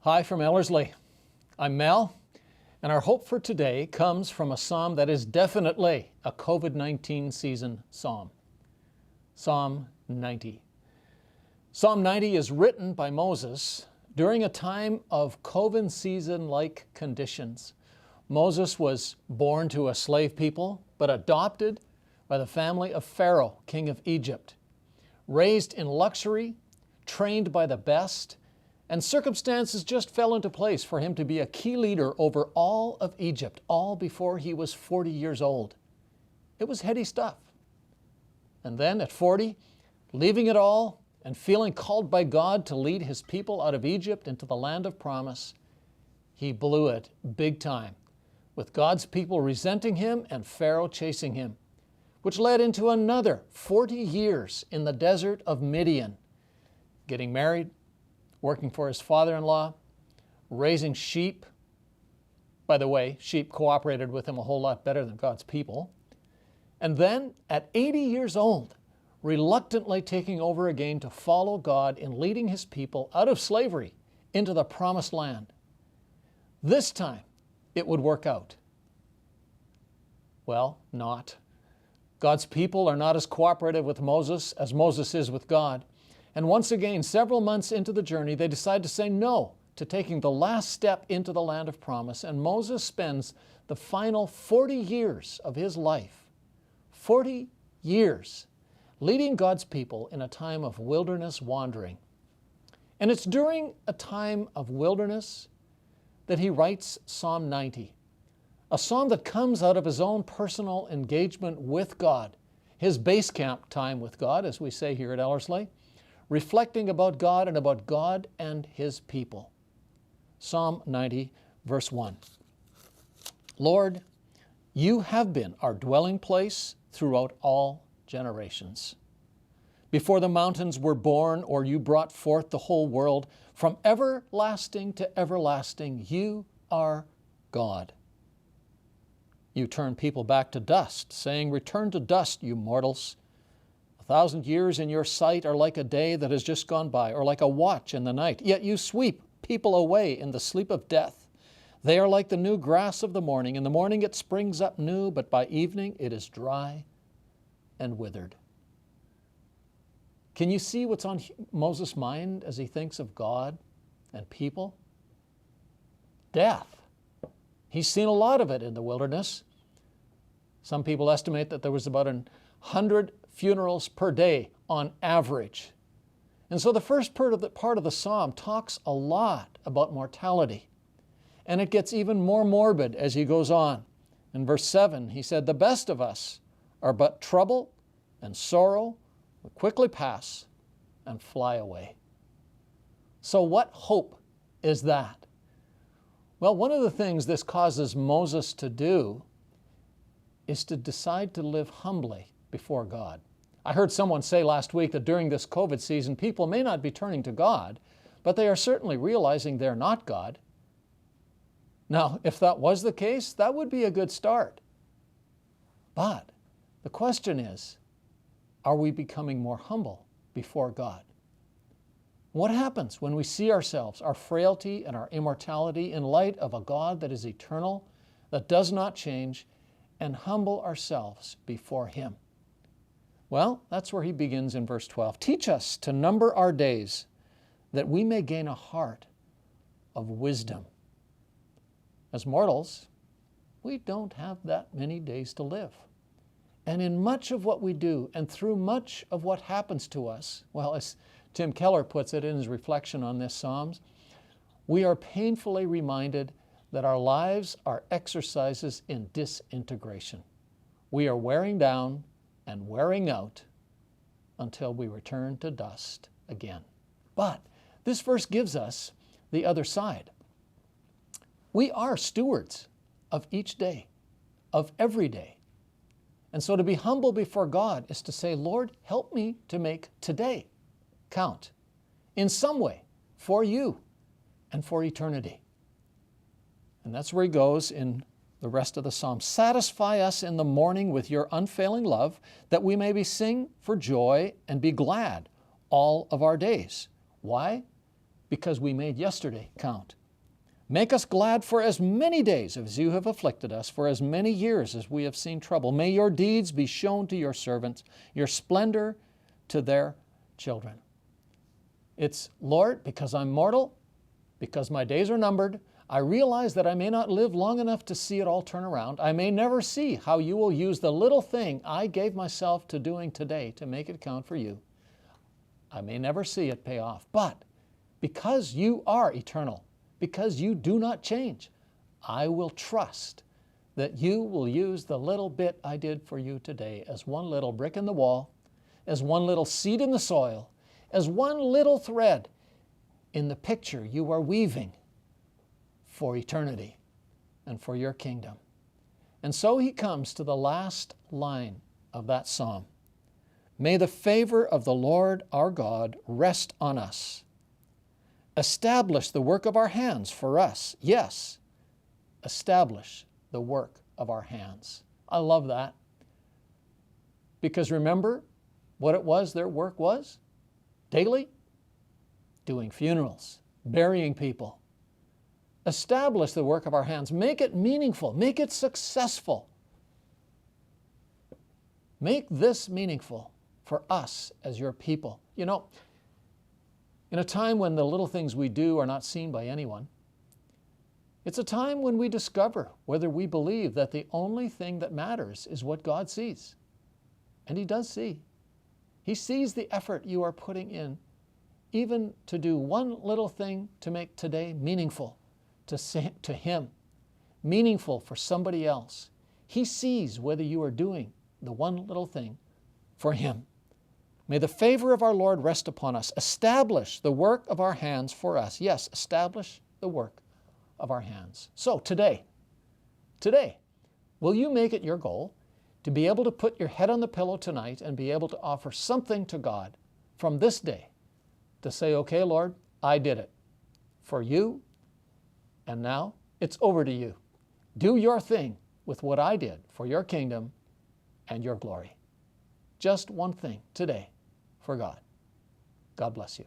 Hi from Ellerslie. I'm Mel, and our hope for today comes from a psalm that is definitely a COVID-19 season psalm. Psalm 90. Psalm 90 is written by Moses during a time of COVID season-like conditions. Moses was born to a slave people, but adopted by the family of Pharaoh, king of Egypt. Raised in luxury, trained by the best, and circumstances just fell into place for him to be a key leader over all of Egypt, all before he was 40 years old. It was heady stuff. And then at 40, leaving it all and feeling called by God to lead his people out of Egypt into the land of promise, he blew it big time, with God's people resenting him and Pharaoh chasing him, which led into another 40 years in the desert of Midian, getting married, working for his father-in-law, raising sheep. By the way, sheep cooperated with him a whole lot better than God's people. And then, at 80 years old, reluctantly taking over again to follow God in leading his people out of slavery into the promised land. This time, it would work out. Well, not. God's people are not as cooperative with Moses as Moses is with God. And once again, several months into the journey, they decide to say no to taking the last step into the land of promise. And Moses spends the final 40 years of his life, 40 years, leading God's people in a time of wilderness wandering. And it's during a time of wilderness that he writes Psalm 90, a psalm that comes out of his own personal engagement with God, his base camp time with God, as we say here at Ellerslie, reflecting about God and his people. Psalm 90, verse 1. Lord, you have been our dwelling place throughout all generations. Before the mountains were born, or you brought forth the whole world, from everlasting to everlasting, you are God. You turn people back to dust, saying, return to dust, you mortals. 1,000 years in your sight are like a day that has just gone by, or like a watch in the night. Yet you sweep people away in the sleep of death. They are like the new grass of the morning. In the morning it springs up new, but by evening it is dry and withered. Can you see what's on Moses' mind as he thinks of God and people? Death. He's seen a lot of it in the wilderness. Some people estimate that there was about 100 funerals per day on average. And so the first part of the psalm talks a lot about mortality. And it gets even more morbid as he goes on. In verse 7, he said, the best of us are but trouble and sorrow will quickly pass and fly away. So what hope is that? Well, one of the things this causes Moses to do is to decide to live humbly before God. I heard someone say last week that during this COVID season, people may not be turning to God, but they are certainly realizing they're not God. Now, if that was the case, that would be a good start. But the question is, are we becoming more humble before God? What happens when we see ourselves, our frailty and our immortality in light of a God that is eternal, that does not change, and humble ourselves before him? Well, that's where he begins in verse 12. Teach us to number our days, that we may gain a heart of wisdom. As mortals, we don't have that many days to live. And in much of what we do, and through much of what happens to us, well, as Tim Keller puts it in his reflection on this Psalms, we are painfully reminded that our lives are exercises in disintegration. We are wearing down and wearing out until we return to dust again. But this verse gives us the other side. We are stewards of each day, of every day. And so to be humble before God is to say, Lord, help me to make today count in some way for you and for eternity. And that's where he goes in the rest of the psalm. Satisfy us in the morning with your unfailing love, that we may sing for joy and be glad all of our days. Why? because we made yesterday count. Make us glad for as many days as you have afflicted us, for as many years as we have seen trouble. May your deeds be shown to your servants, your splendor to their children. It's, Lord, because I'm mortal, because my days are numbered, I realize that I may not live long enough to see it all turn around. I may never see how you will use the little thing I gave myself to doing today to make it count for you. I may never see it pay off, but because you are eternal, because you do not change, I will trust that you will use the little bit I did for you today as one little brick in the wall, as one little seed in the soil, as one little thread in the picture you are weaving for eternity and for your kingdom. And so he comes to the last line of that psalm. May the favor of the Lord our God rest on us. Establish the work of our hands for us. Yes, establish the work of our hands. I love that. Because remember what it was their work was? Daily? Doing funerals, burying people. Establish the work of our hands. Make it meaningful. Make it successful. Make this meaningful for us as your people. You know, in a time when the little things we do are not seen by anyone, it's a time when we discover whether we believe that the only thing that matters is what God sees. And He does see. He sees the effort you are putting in, even to do one little thing to make today meaningful to Him, meaningful for somebody else. He sees whether you are doing the one little thing for Him. May the favor of our Lord rest upon us. Establish the work of our hands for us. Yes, establish the work of our hands. So today, will you make it your goal to be able to put your head on the pillow tonight and be able to offer something to God from this day to say, okay, Lord, I did it for you, and now it's over to you. Do your thing with what I did for your kingdom and your glory. Just one thing today for God. God bless you.